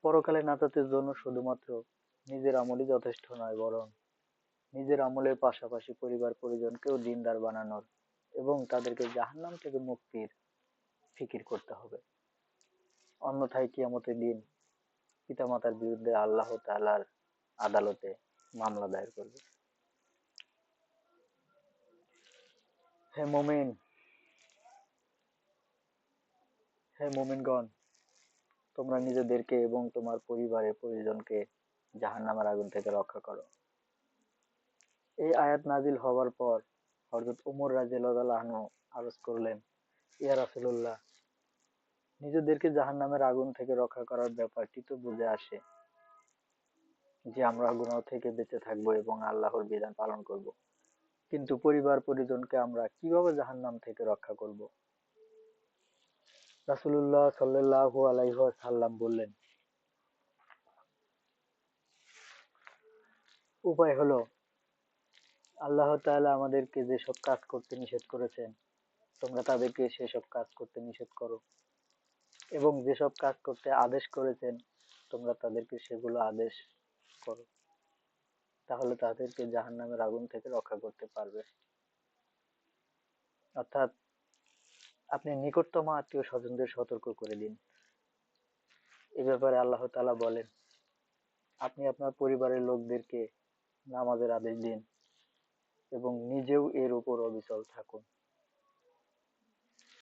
পরকালে নাজাতের জন্য শুধুমাত্র নিজের আমলই যথেষ্ট নয়, বরং নিজের আমলের পাশাপাশি পরিবার পরিজনকেও দিনদার বানানোর এবং তাদেরকে জাহান্নাম থেকে মুক্তির ফিকির করতে হবে। অন্যথায় কিয়ামতের দিন পিতামাতার বিরুদ্ধে আল্লাহ তাআলার আদালতে মামলা দায়ের করবে। হে মুমিন, হে মুমিনগণ, তোমরা নিজেদেরকে এবং তোমার পরিবারের পরিজনকে জাহান্নামের আগুন থেকে রক্ষা করো। এই আয়াত নাজিল হওয়ার পর হযরত ওমর রাদিয়াল্লাহু আনহু আরজ করলেন, ইয়া রাসূলুল্লাহ, নিজেদেরকে জাহান্নামের আগুন থেকে রক্ষা করার ব্যাপারটি তো বুঝে আসে যে আমরা গুনাহ থেকে বেঁচে থাকবো এবং আল্লাহর বিধান পালন করব, কিন্তু পরিবার পরিজনকে আমরা কিভাবে জাহান্নাম থেকে রক্ষা করব? রাসূলুল্লাহ সাল্লাল্লাহু আলাইহি ওয়াসাল্লাম বললেন, উপায় হলো আল্লাহ তাআলা আমাদেরকে যেসব কাজ করতে নিষেধ করেছেন তোমরা তাদেরকে সেসব কাজ করতে নিষেধ করো, এবং যেসব কাজ করতে আদেশ করেছেন তোমরা তাদেরকে সেগুলো আদেশ করো, তাহলে তাদেরকে জাহান্নামের আগুন থেকে রক্ষা করতে পারবে। অর্থাৎ আপনি নিকটতম আত্মীয় স্বজনদের সতর্ক করে দিন। এ ব্যাপারে আল্লাহ তাআলা বলেন, আপনি আপনার পরিবারের লোকদেরকে নামাজের আদেশ দিন এবং নিজেও এর উপর অবিচল থাকুন।